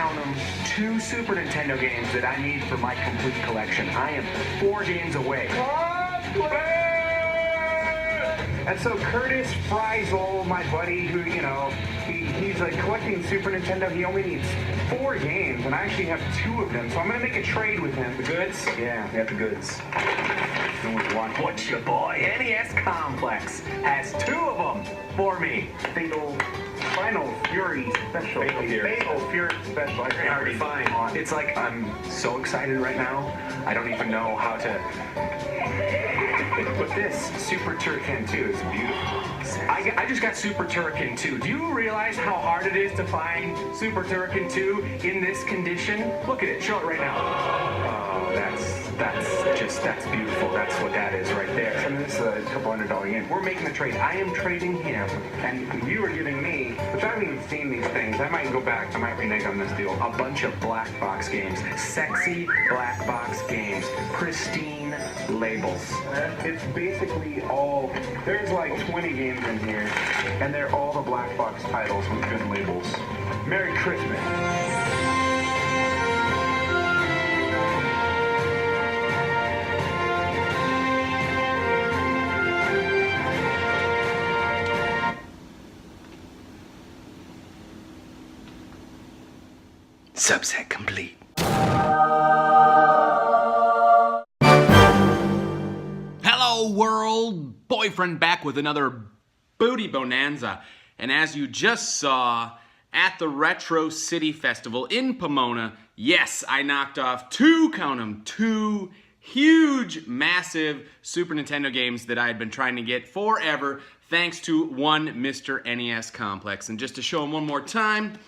count them, 2 Super Nintendo games that I need for my complete collection. I am 4 games away. And so Curtis Friesel, my buddy, who, you know, he's like collecting Super Nintendo. He only needs 4 games, and I actually have 2 of them. So I'm going to make a trade with him. The goods? Yeah, we have the goods. No one's watching. What's your boy? NES Complex has 2 of them for me. Final Fury Special. Fatal Fury Special. I can already find. It's like I'm so excited right now. I don't even know how to... But this Super Turrican 2 is beautiful. I just got Super Turrican 2. Do you realize how hard it is to find Super Turrican 2 in this condition? Look at it. Show it right now. Oh, that's beautiful. That's what that is right there. I mean, this is a couple $100 game. We're making the trade. I am trading him, and you are giving me, which I haven't even seen these things. I might go back. I might renege on this deal. A bunch of black box games. Sexy black box games. Pristine labels. It's basically all, there's like 20 games in here, and they're all the black box titles with good labels. Merry Christmas. Subset complete. Hello world, boyfriend back with another booty bonanza. And as you just saw at the Retro City Festival in Pomona, yes, I knocked off 2, count 'em, 2 huge, massive Super Nintendo games that I had been trying to get forever, thanks to one Mr. NES Complex. And just to show them one more time,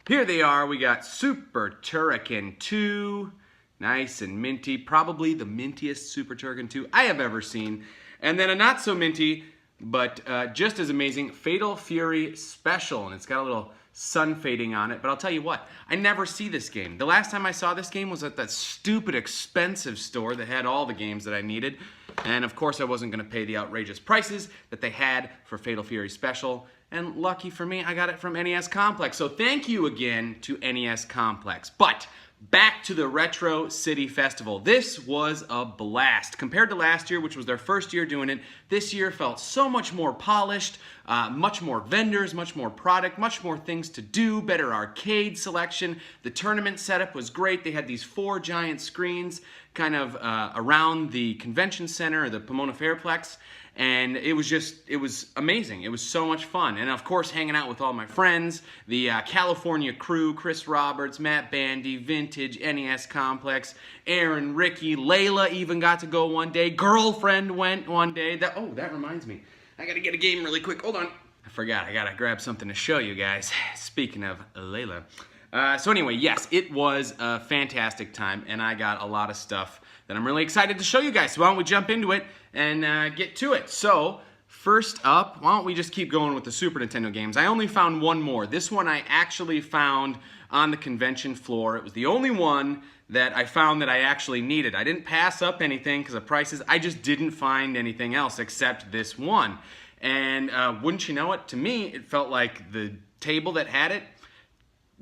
here they are. We got Super Turrican 2, nice and minty, probably the mintiest Super Turrican 2 I have ever seen. And then a not so minty, but just as amazing, Fatal Fury Special, and it's got a little sun fading on it. But I'll tell you what, I never see this game. The last time I saw this game was at that stupid expensive store that had all the games that I needed. And of course I wasn't going to pay the outrageous prices that they had for Fatal Fury Special. And lucky for me, I got it from NES Complex. So thank you again to NES Complex. But back to the Retro City Festival. This was a blast. Compared to last year, which was their first year doing it, this year felt so much more polished, much more vendors, much more product, much more things to do, better arcade selection. The tournament setup was great. They had these 4 giant screens kind of around the convention center, or the Pomona Fairplex. And it was amazing. It was so much fun. And of course, hanging out with all my friends, the California crew, Chris Roberts, Matt Bandy, Vintage, NES Complex, Aaron, Ricky, Layla even got to go one day. Girlfriend went one day. That reminds me. I gotta get a game really quick. Hold on. I forgot. I gotta grab something to show you guys. Speaking of Layla. So anyway, yes, it was a fantastic time, and I got a lot of stuff that I'm really excited to show you guys. So why don't we jump into it and get to it. So first up, why don't we just keep going with the Super Nintendo games. I only found one more. This one I actually found on the convention floor. It was the only one that I found that I actually needed. I didn't pass up anything because of prices. I just didn't find anything else except this one. And wouldn't you know it, to me, it felt like the table that had it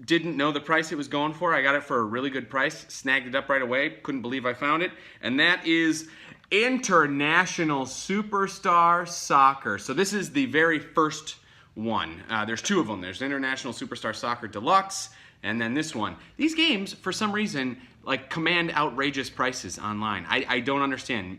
didn't know the price it was going for. I got it for a really good price, snagged it up right away, couldn't believe I found it. And that is International Superstar Soccer. So this is the very first one. There's 2 of them. There's International Superstar Soccer Deluxe, and then this one. These games, for some reason, like command outrageous prices online. I don't understand.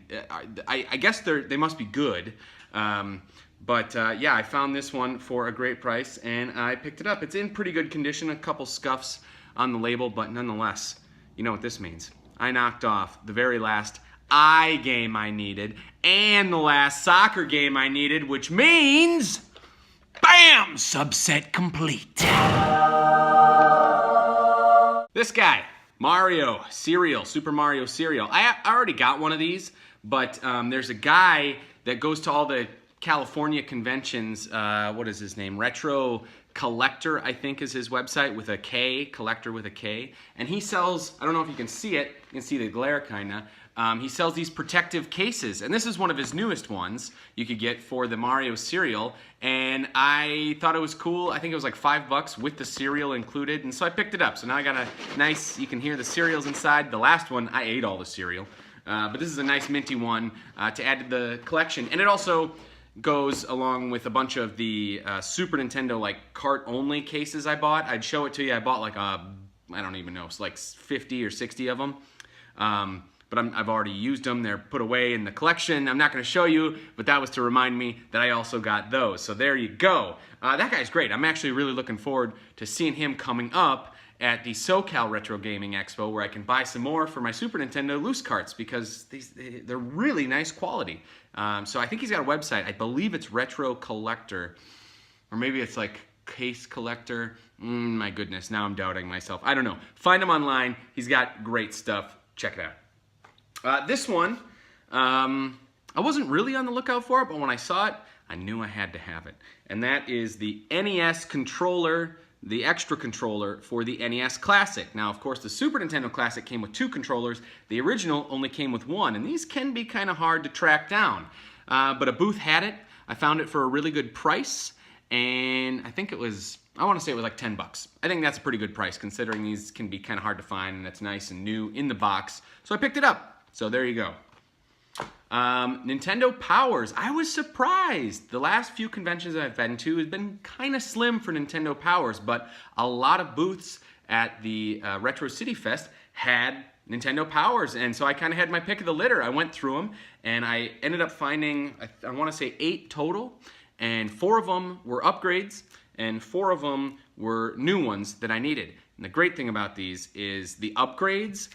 I guess they must be good. But yeah, I found this one for a great price, and I picked it up. It's in pretty good condition, a couple scuffs on the label, but nonetheless, you know what this means. I knocked off the very last game I needed, and the last soccer game I needed, which means, BAM! Subset complete. This guy, Mario Cereal, Super Mario Cereal. I already got one of these, but there's a guy that goes to all the California conventions, what is his name? Retro Collector, I think is his website, with a K, Collector with a K. And he sells, I don't know if you can see it, you can see the glare kinda. He sells these protective cases, and this is one of his newest ones you could get for the Mario cereal, and I thought it was cool. I think it was like $5 with the cereal included, and so I picked it up. So now I got a nice, you can hear the cereals inside. The last one, I ate all the cereal, but this is a nice minty one to add to the collection, and it also goes along with a bunch of the Super Nintendo like cart-only cases I bought. I'd show it to you. I bought like I don't even know, it's like 50 or 60 of them. But I've already used them. They're put away in the collection. I'm not going to show you, but that was to remind me that I also got those. So there you go. That guy's great. I'm actually really looking forward to seeing him coming up at the SoCal Retro Gaming Expo, where I can buy some more for my Super Nintendo loose carts, because they're really nice quality. So I think he's got a website. I believe it's Retro Collector, or maybe it's like Case Collector. My goodness, now I'm doubting myself. I don't know. Find him online. He's got great stuff. Check it out. This one, I wasn't really on the lookout for it, but when I saw it, I knew I had to have it. And that is the NES controller, the extra controller for the NES Classic. Now, of course, the Super Nintendo Classic came with 2 controllers. The original only came with 1, and these can be kind of hard to track down. But a booth had it. I found it for a really good price, and I think it was, I want to say it was like $10. I think that's a pretty good price, considering these can be kind of hard to find, and it's nice and new in the box. So I picked it up. So there you go. Nintendo Powers. I was surprised. The last few conventions I've been to have been kind of slim for Nintendo Powers, but a lot of booths at the Retro City Fest had Nintendo Powers, and so I kind of had my pick of the litter. I went through them, and I ended up finding, I want to say 8 total, and 4 of them were upgrades, and 4 of them were new ones that I needed. And the great thing about these is the upgrades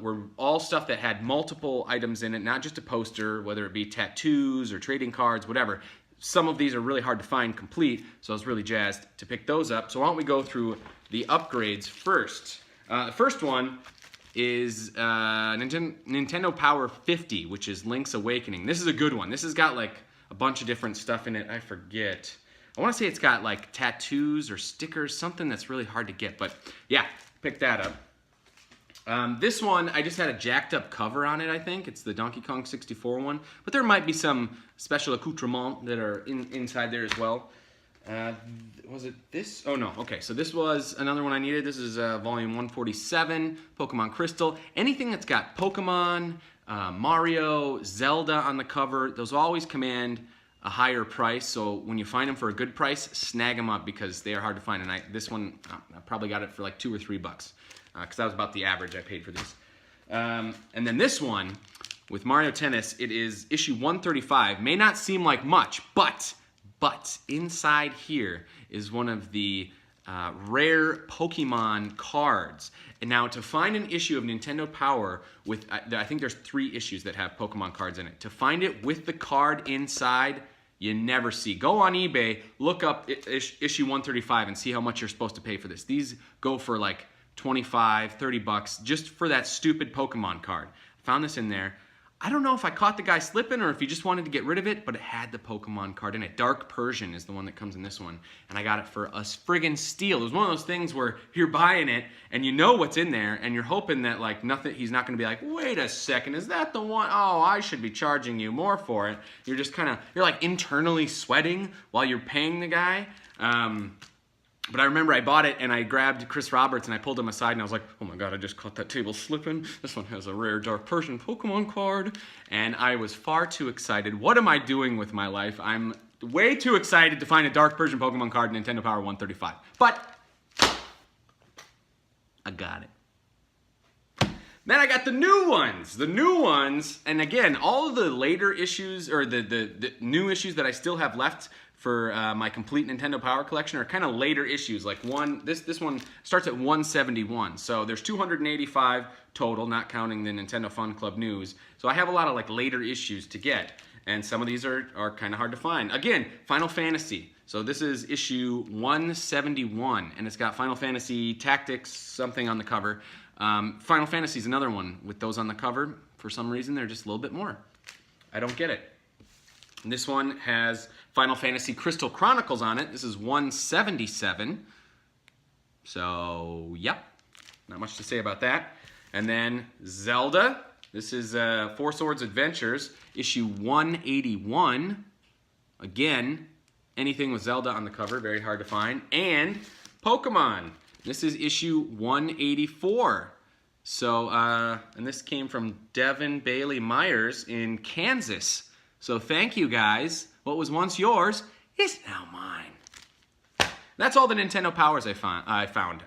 were all stuff that had multiple items in it, not just a poster, whether it be tattoos or trading cards, whatever. Some of these are really hard to find complete, so I was really jazzed to pick those up. So why don't we go through the upgrades first. The first one is Nintendo Power 50, which is Link's Awakening. This is a good one. This has got like a bunch of different stuff in it. I forget. I want to say it's got like tattoos or stickers, something that's really hard to get. But yeah, pick that up. This one, I just had a jacked up cover on it, I think. It's the Donkey Kong 64 one. But there might be some special accoutrements that are inside there as well. Was it this? Oh no, okay, so this was another one I needed. This is volume 147, Pokemon Crystal. Anything that's got Pokemon, Mario, Zelda on the cover, those always command a higher price. So when you find them for a good price, snag them up, because they are hard to find. And this one, I probably got it for like $2 or $3. Because that was about the average I paid for these. And then this one, with Mario Tennis, it is issue 135. May not seem like much, but inside here is one of the rare Pokemon cards. And now to find an issue of Nintendo Power with, I think there's 3 issues that have Pokemon cards in it. To find it with the card inside, you never see. Go on eBay, look up issue 135 and see how much you're supposed to pay for this. These go for like $25, $30 just for that stupid Pokemon card. Found this in there. I don't know if I caught the guy slipping or if he just wanted to get rid of it, but it had the Pokemon card in it. Dark Persian is the one that comes in this one, and I got it for a friggin' steal. It was one of those things where you're buying it and you know what's in there, and you're hoping that like nothing, he's not going to be like, wait a second, is that the one? Oh, I should be charging you more for it. You're just kind of, you're like internally sweating while you're paying the guy. But I remember I bought it and I grabbed Chris Roberts and I pulled him aside and I was like, oh my god, I just caught that table slipping. This one has a rare Dark Persian Pokemon card. And I was far too excited. What am I doing with my life? I'm way too excited to find a Dark Persian Pokemon card in Nintendo Power 135. But I got it. Then I got the new ones. The new ones, and again, all of the later issues, or the new issues that I still have left for my complete Nintendo Power collection are kind of later issues. Like this one starts at 171. So there's 285 total, not counting the Nintendo Fun Club news. So I have a lot of like later issues to get. And some of these are kind of hard to find. Again, Final Fantasy. So this is issue 171, and it's got Final Fantasy Tactics something on the cover. Final Fantasy is another one with those on the cover. For some reason, they're just a little bit more. I don't get it. This one has Final Fantasy Crystal Chronicles on it. This is 177. So, yep. Not much to say about that. And then Zelda. This is Four Swords Adventures, issue 181. Again, anything with Zelda on the cover, very hard to find. And Pokemon. This is issue 184. So, and this came from Devin Bailey Myers in Kansas. So thank you guys. What was once yours is now mine. That's all the Nintendo powers I found.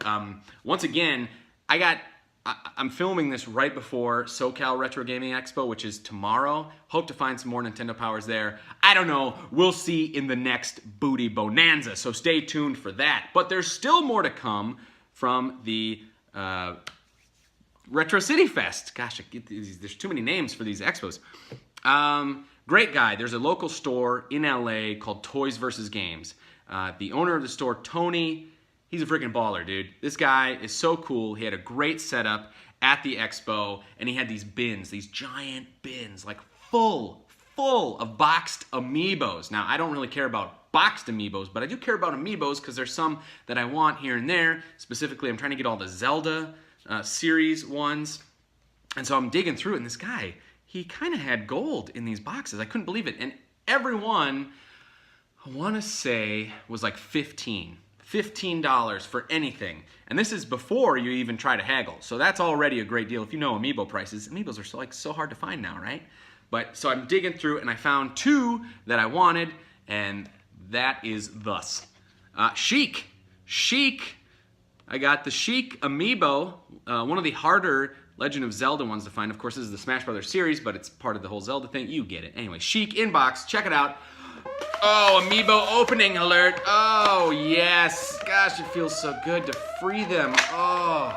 Once again, I'm filming this right before SoCal Retro Gaming Expo, which is tomorrow. Hope to find some more Nintendo powers there. I don't know. We'll see in the next Booty Bonanza, so stay tuned for that. But there's still more to come from the Retro City Fest. Gosh, there's too many names for these expos. Great guy. There's a local store in LA called Toys vs. Games. The owner of the store, Tony, he's a freaking baller, dude. This guy is so cool. He had a great setup at the expo, and he had these bins, these giant bins, like full of boxed Amiibos. Now, I don't really care about boxed Amiibos, but I do care about Amiibos because there's some that I want here and there. Specifically, I'm trying to get all the Zelda series ones. And so I'm digging through it, and this guy, he kind of had gold in these boxes. I couldn't believe it. And every one, I want to say, was like $15 for anything. And this is before you even try to haggle. So that's already a great deal. If you know Amiibo prices, Amiibos are so hard to find now, right? But so I'm digging through, and I found two that I wanted, and that is thus. Sheik. I got the Sheik Amiibo, one of the harder Legend of Zelda ones to find. Of course, this is the Smash Brothers series, but it's part of the whole Zelda thing. You get it. Anyway, Sheik inbox. Check it out. Oh, Amiibo opening alert. Oh, yes. Gosh, it feels so good to free them. Oh,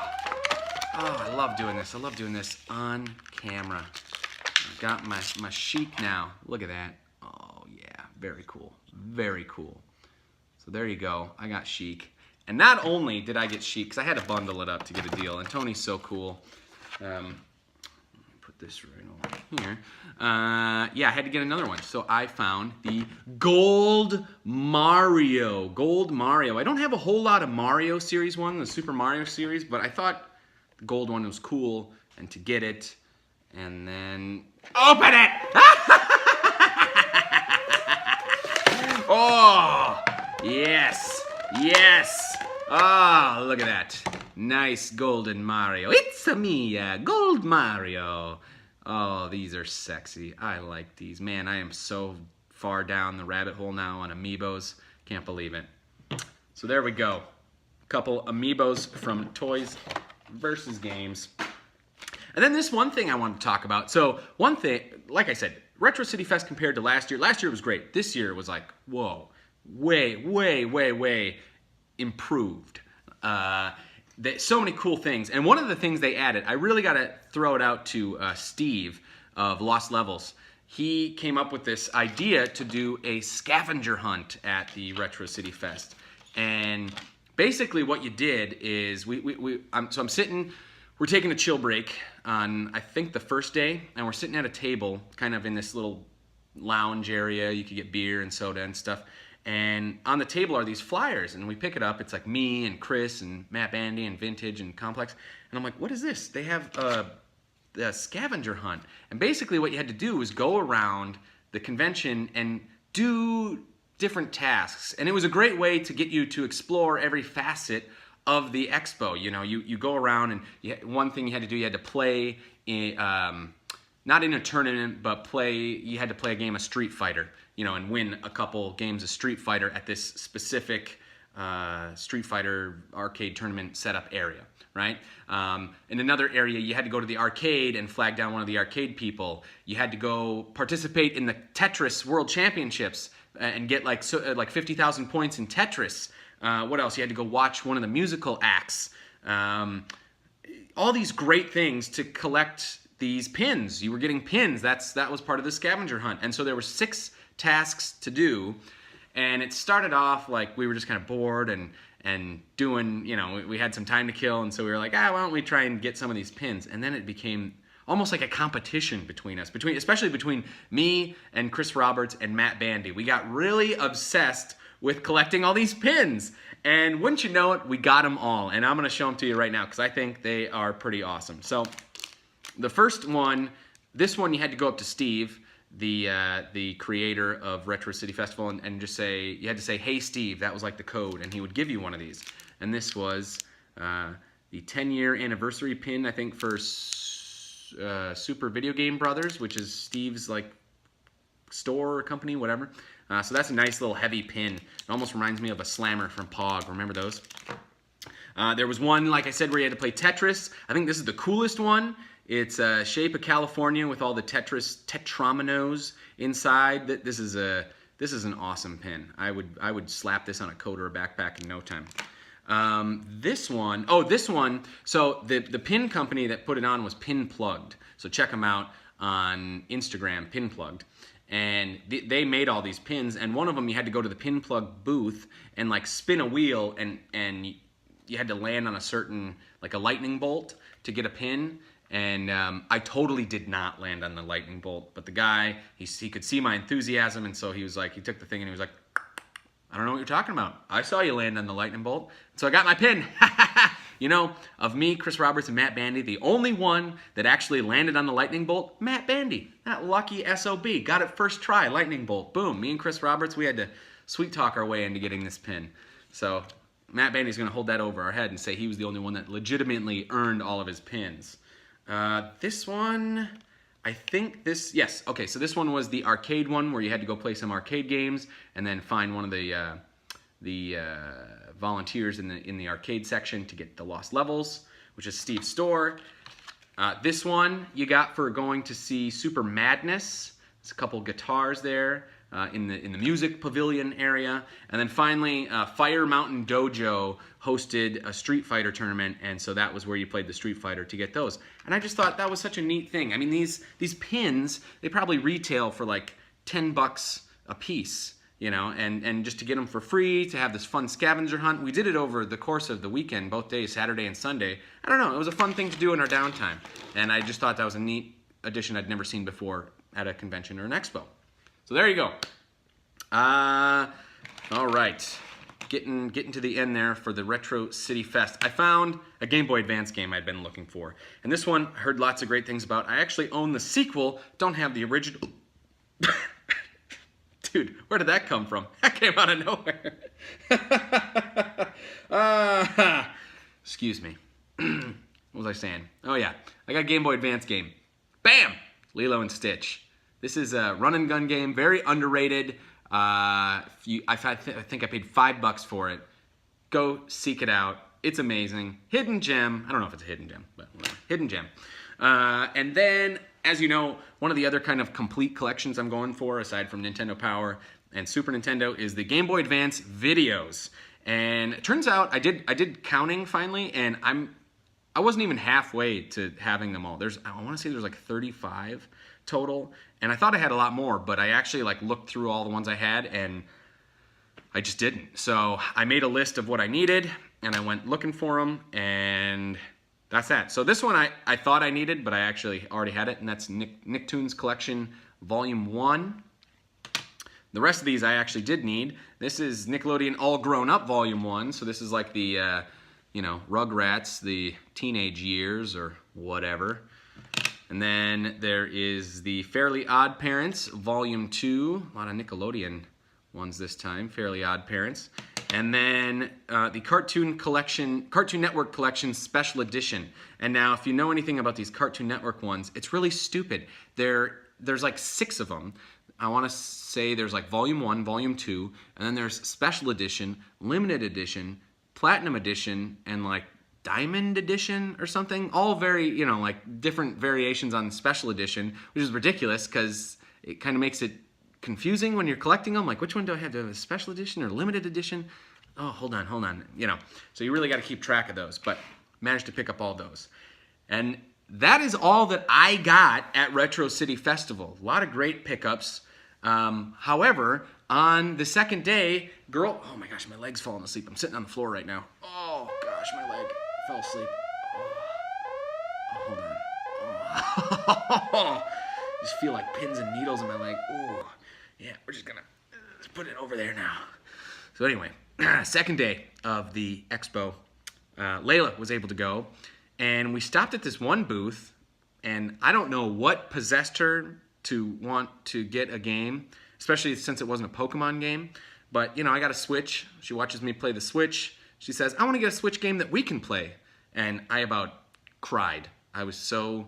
I love doing this. I love doing this on camera. I've got my Sheik now. Look at that. Oh, yeah. Very cool. Very cool. So there you go. I got Sheik. And not only did I get Sheik, because I had to bundle it up to get a deal, and Tony's so cool. Put this right over here. Yeah, I had to get another one. So I found the Gold Mario. I don't have a whole lot of Mario series one, the Super Mario series, but I thought the gold one was cool, and to get it, and then open it! Oh, yes. Ah, look at that. Nice golden Mario. It's a me, Gold Mario. Oh, these are sexy. I like these. Man, I am so far down the rabbit hole now on Amiibos. Can't believe it. So there we go. A couple Amiibos from Toys vs. Games. And then this one thing I wanted to talk about. So one thing, like I said, Retro City Fest compared to last year. Last year was great. This year was like, whoa, way improved. So many cool things. And one of the things they added, I really got to throw it out to Steve of Lost Levels. He came up with this idea to do a scavenger hunt at the Retro City Fest. And basically what you did is, I'm sitting, we're taking a chill break on, I think, the first day, and we're sitting at a table kind of in this little lounge area. You could get beer and soda and stuff. And on the table are these flyers, and we pick it up. It's like me and Chris and Matt Bandy and Vintage and Complex. And I'm like, what is this? They have a scavenger hunt. And basically what you had to do was go around the convention and do different tasks. And it was a great way to get you to explore every facet of the expo. You know, you go around, and one thing you had to do, you had to play, not in a tournament, but you had to play a game of Street Fighter. You know, and win a couple games of Street Fighter at this specific Street Fighter arcade tournament setup area, right? In another area, you had to go to the arcade and flag down one of the arcade people. You had to go participate in the Tetris World Championships and get like 50,000 points in Tetris. What else? You had to go watch one of the musical acts. All these great things to collect these pins. You were getting pins. That was part of the scavenger hunt. And so there were 6 tasks to do, and it started off like we were just kind of bored and doing, you know, we had some time to kill, and so we were like, why don't we try and get some of these pins? And then it became almost like a competition between us, especially between me and Chris Roberts and Matt Bandy. We got really obsessed with collecting all these pins. And wouldn't you know it, we got them all. And I'm going to show them to you right now because I think they are pretty awesome. So the first one, this one you had to go up to Steve, the creator of Retro City Festival, and just say, you had to say, "Hey Steve," that was like the code, and he would give you one of these. And this was the 10-year anniversary pin, I think, for Super Video Game Brothers, which is Steve's like store or company, whatever. So that's a nice little heavy pin. It almost reminds me of a slammer from Pog. Remember those? There was one, like I said, where you had to play Tetris. I think this is the coolest one. It's a shape of California with all the tetrominos inside. This is an awesome pin. I would slap this on a coat or a backpack in no time. This one, so the pin company that put it on was Pin Plugged. So check them out on Instagram, Pin Plugged. And they made all these pins, and one of them you had to go to the Pin Plug booth and like spin a wheel, and you had to land on a certain, like a lightning bolt to get a pin. And I totally did not land on the lightning bolt, but the guy, he could see my enthusiasm, and so he was like, he took the thing and he was like, "I don't know what you're talking about. I saw you land on the lightning bolt." So I got my pin. You know, of me, Chris Roberts, and Matt Bandy, the only one that actually landed on the lightning bolt, Matt Bandy. That lucky SOB. Got it first try, lightning bolt. Boom. Me and Chris Roberts, we had to sweet talk our way into getting this pin. So Matt Bandy's going to hold that over our head and say he was the only one that legitimately earned all of his pins. This one, I think this, yes. Okay, so this one was the arcade one where you had to go play some arcade games and then find one of the volunteers in the arcade section to get the lost levels, which is Steve's store. This one you got for going to see Super Madness. There's a couple guitars there in the music pavilion area. And then finally, Fire Mountain Dojo hosted a Street Fighter tournament, and so that was where you played the Street Fighter to get those. And I just thought that was such a neat thing. I mean, these pins, they probably retail for like $10 a piece. You know, and just to get them for free, to have this fun scavenger hunt. We did it over the course of the weekend, both days, Saturday and Sunday. I don't know, it was a fun thing to do in our downtime. And I just thought that was a neat addition I'd never seen before at a convention or an expo. So there you go. All right, getting to the end there for the Retro City Fest. I found a Game Boy Advance game I'd been looking for. And this one, I heard lots of great things about. I actually own the sequel, don't have the original. Dude, where did that come from? That came out of nowhere. Excuse me. What was I saying? Oh yeah, I got a Game Boy Advance game. Bam! Lilo and Stitch. This is a run and gun game, very underrated. I think I paid $5 for it. Go seek it out. It's amazing. Hidden gem. I don't know if it's a hidden gem, but whatever. Hidden gem. And then, as you know, one of the other kind of complete collections I'm going for, aside from Nintendo Power and Super Nintendo, is the Game Boy Advance videos. And it turns out I did counting finally, and I wasn't even halfway to having them all. I want to say there's like 35 total, and I thought I had a lot more, but I actually like looked through all the ones I had, and I just didn't. So I made a list of what I needed, and I went looking for them, and that's that. So this one I thought I needed, but I actually already had it, and that's Nicktoons Collection Volume 1. The rest of these I actually did need. This is Nickelodeon All Grown Up Volume 1, so this is like the, you know, Rugrats, the teenage years or whatever. And then there is the Fairly Odd Parents Volume 2. A lot of Nickelodeon ones this time, Fairly Odd Parents. And then the Cartoon Network Collection Special Edition. And now, if you know anything about these Cartoon Network ones, it's really stupid. There's like 6 of them. I want to say there's like Volume 1, Volume 2, and then there's Special Edition, Limited Edition, Platinum Edition, and like Diamond Edition or something. All very, you know, like different variations on Special Edition, which is ridiculous because it kind of makes it confusing when you're collecting them. Like, which one do I have? Do I have a Special Edition or Limited Edition? Oh, hold on. You know, so you really got to keep track of those, but managed to pick up all those. And that is all that I got at Retro City Festival. A lot of great pickups. However, on the second day, oh my gosh, my leg's falling asleep. I'm sitting on the floor right now. Oh gosh, my leg fell asleep. Oh, hold on. Just feel like pins and needles in my leg. Ooh, yeah, we're just gonna put it over there now. So anyway, second day of the expo, Layla was able to go, and we stopped at this one booth, and I don't know what possessed her to want to get a game, especially since it wasn't a Pokemon game. But, you know, I got a Switch. She watches me play the Switch. She says, I want to get a Switch game that we can play. And I about cried. I was so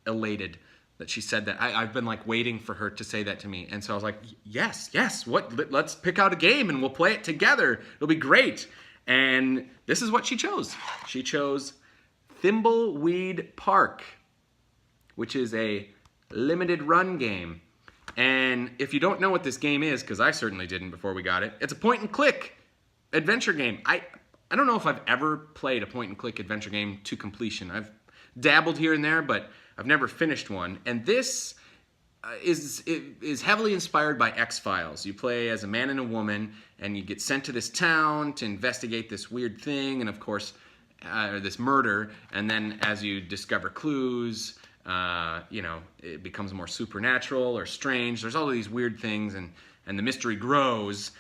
elated that she said that. I've been like waiting for her to say that to me. And so I was like, yes, let's pick out a game and we'll play it together. It'll be great. And this is what she chose. She chose Thimbleweed Park, which is a limited run game. And if you don't know what this game is, because I certainly didn't before we got it, it's a point and click adventure game. I don't know if I've ever played a point and click adventure game to completion. I've dabbled here and there, but I've never finished one. And this is heavily inspired by X-Files. You play as a man and a woman, and you get sent to this town to investigate this weird thing, and of course, this murder. And then as you discover clues, you know, it becomes more supernatural or strange. There's all of these weird things, and the mystery grows.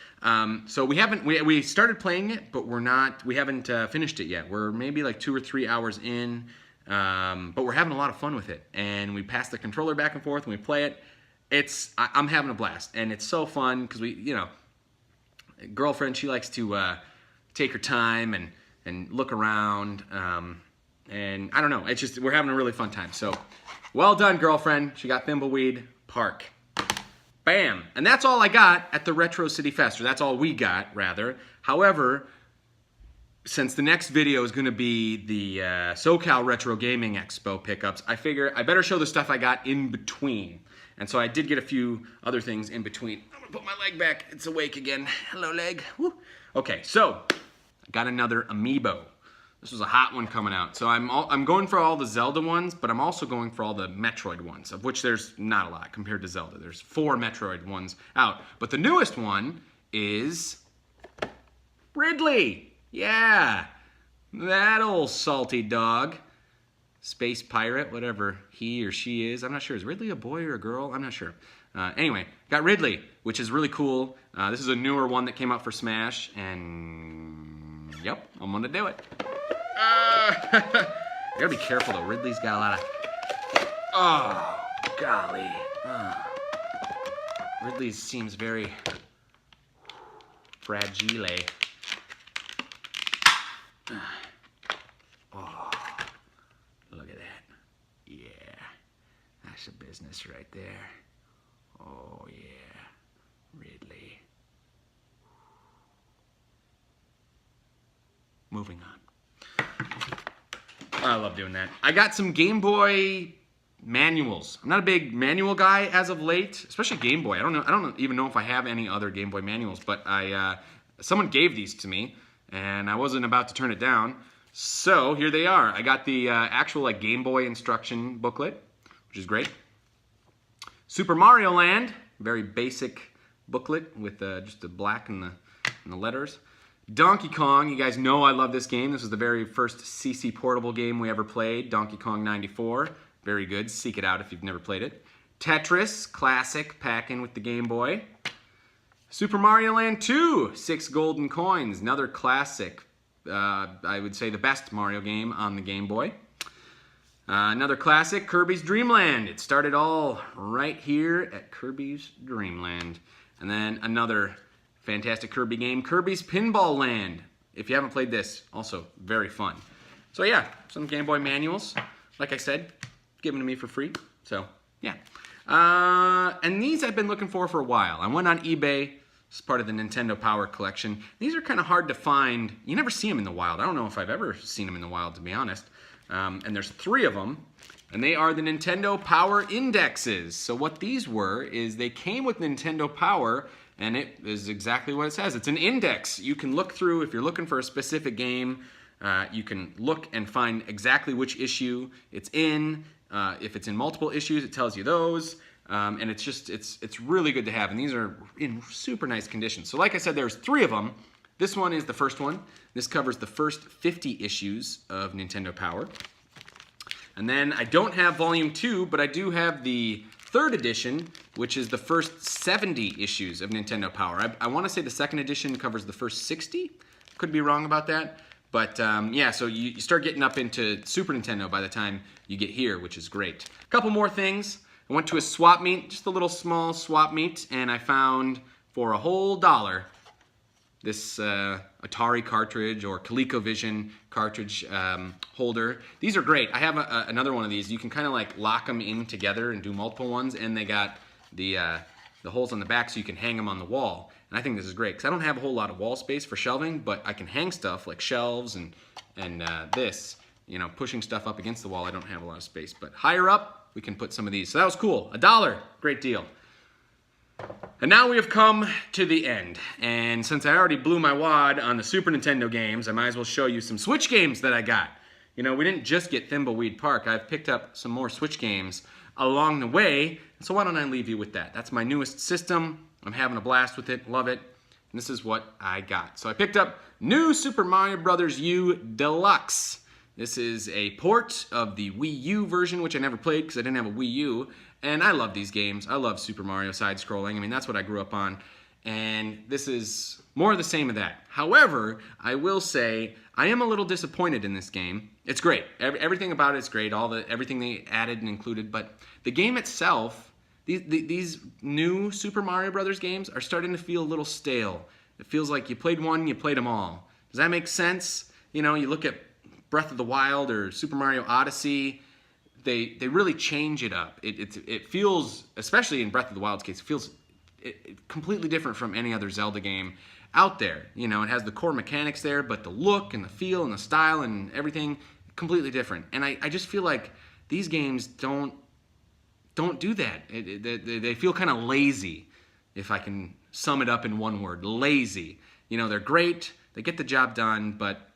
So we started playing it, but we haven't finished it yet. We're maybe like 2 or 3 hours in, but we're having a lot of fun with it. And we pass the controller back and forth, and we play it. I'm having a blast, and it's so fun because girlfriend, she likes to take her time and look around. And I don't know, it's just, we're having a really fun time. So, well done, girlfriend. She got Thimbleweed Park. Bam. And that's all I got at the Retro City Fest, or that's all we got, rather. However, since the next video is going to be the SoCal Retro Gaming Expo pickups, I figure I better show the stuff I got in between. And so I did get a few other things in between. I'm going to put my leg back. It's awake again. Hello, leg. Woo. Okay, so I got another Amiibo. This was a hot one coming out. So I'm going for all the Zelda ones, but I'm also going for all the Metroid ones, of which there's not a lot compared to Zelda. There's 4 Metroid ones out. But the newest one is Ridley. Yeah, that old salty dog. Space pirate, whatever he or she is. I'm not sure. Is Ridley a boy or a girl? I'm not sure. Anyway, got Ridley, which is really cool. This is a newer one that came out for Smash, and yep, I'm gonna do it. I gotta be careful though. Ridley's got a lot of... Oh, golly. Ridley seems very fragile. Oh, look at that. Yeah, that's a business right there. Oh yeah, Ridley. Moving on. I love doing that. I got some Game Boy manuals. I'm not a big manual guy as of late, especially Game Boy. I don't even know if I have any other Game Boy manuals, but someone gave these to me, and I wasn't about to turn it down. So here they are. I got the actual Game Boy instruction booklet, which is great. Super Mario Land, very basic booklet with just the black and the letters. Donkey Kong, you guys know I love this game. This was the very first CC portable game we ever played, Donkey Kong 94. Very good, seek it out if you've never played it. Tetris, classic, pack in with the Game Boy. Super Mario Land 2, 6 golden coins, another classic. I would say the best Mario game on the Game Boy. Another classic, Kirby's Dream Land. It started all right here at Kirby's Dream Land. And then another fantastic Kirby game, Kirby's Pinball Land. If you haven't played this, also very fun. So yeah, some Game Boy manuals. Like I said, given to me for free. So yeah. And these I've been looking for a while. I went on eBay. It's part of the Nintendo Power collection. These are kind of hard to find. You never see them in the wild. I don't know if I've ever seen them in the wild, to be honest. And there's 3 of them. And they are the Nintendo Power Indexes. So what these were is they came with Nintendo Power, and it is exactly what it says. It's an index. You can look through, if you're looking for a specific game, you can look and find exactly which issue it's in. If it's in multiple issues, it tells you those. And it's really good to have. And these are in super nice condition. So like I said, there's 3 of them. This one is the first one. This covers the first 50 issues of Nintendo Power. And then I don't have volume 2, but I do have the 3rd edition, which is the first 70 issues of Nintendo Power. I want to say the 2nd edition covers the first 60. Could be wrong about that. But yeah, so you start getting up into Super Nintendo by the time you get here, which is great. A couple more things. I went to a swap meet, just a little small swap meet, and I found for a whole $1 this Atari cartridge or ColecoVision cartridge holder. These are great. I have another one of these. You can kind of like lock them in together and do multiple ones, and they got the holes on the back so you can hang them on the wall. And I think this is great because I don't have a whole lot of wall space for shelving, but I can hang stuff like shelves and this, you know, pushing stuff up against the wall. I don't have a lot of space, but higher up we can put some of these. So that was cool. $1, great deal. And now we have come to the end. And since I already blew my wad on the Super Nintendo games, I might as well show you some Switch games that I got. You know, we didn't just get Thimbleweed Park. I've picked up some more Switch games along the way. So why don't I leave you with that? That's my newest system. I'm having a blast with it, love it. And this is what I got. So I picked up New Super Mario Bros. U Deluxe. This is a port of the Wii U version, which I never played because I didn't have a Wii U. And I love these games. I love Super Mario side-scrolling. I mean, that's what I grew up on. And this is more of the same of that. However, I will say I am a little disappointed in this game. It's great. Everything about it is great. Everything they added and included. But the game itself, these new Super Mario Brothers games are starting to feel a little stale. It feels like you played one, you played them all. Does that make sense? You know, you look at Breath of the Wild or Super Mario Odyssey, they really change it up. It feels, especially in Breath of the Wild's case, it feels completely different from any other Zelda game out there. You know, it has the core mechanics there, but the look and the feel and the style and everything, completely different. And I just feel like these games don't do that. They feel kind of lazy, if I can sum it up in one word, lazy. You know, they're great, they get the job done, but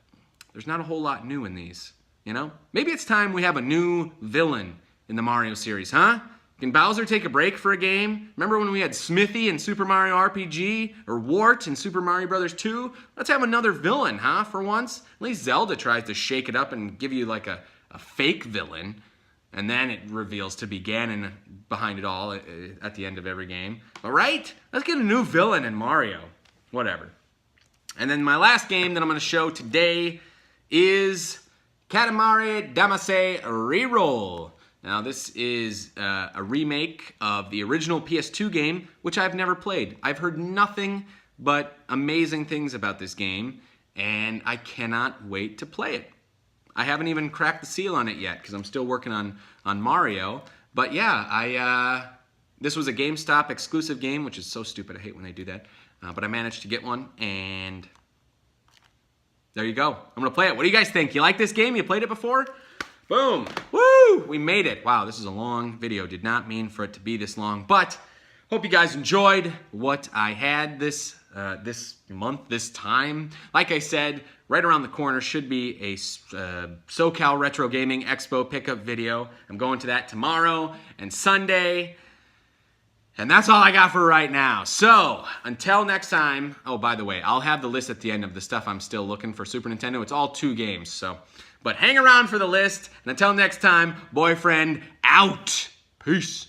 there's not a whole lot new in these, you know? Maybe it's time we have a new villain in the Mario series, huh? Can Bowser take a break for a game? Remember when we had Smithy in Super Mario RPG? Or Wart in Super Mario Bros. 2? Let's have another villain, huh, for once? At least Zelda tries to shake it up and give you like a fake villain. And then it reveals to be Ganon behind it all at the end of every game. All right? Let's get a new villain in Mario. Whatever. And then my last game that I'm going to show today is Katamari Damacy Reroll. Now this is a remake of the original PS2 game, which I've never played. I've heard nothing but amazing things about this game, and I cannot wait to play it. I haven't even cracked the seal on it yet because I'm still working on Mario. But yeah, this was a GameStop exclusive game, which is so stupid. I hate when they do that. But I managed to get one, and there you go. I'm going to play it. What do you guys think? You like this game? You played it before? Boom. Woo! We made it. Wow, this is a long video. Did not mean for it to be this long. But hope you guys enjoyed what I had this month, this time. Like I said, right around the corner should be a SoCal Retro Gaming Expo pickup video. I'm going to that tomorrow and Sunday. And that's all I got for right now. So, until next time, oh, by the way, I'll have the list at the end of the stuff I'm still looking for Super Nintendo. It's all 2 games, so. But hang around for the list. And until next time, boyfriend out. Peace.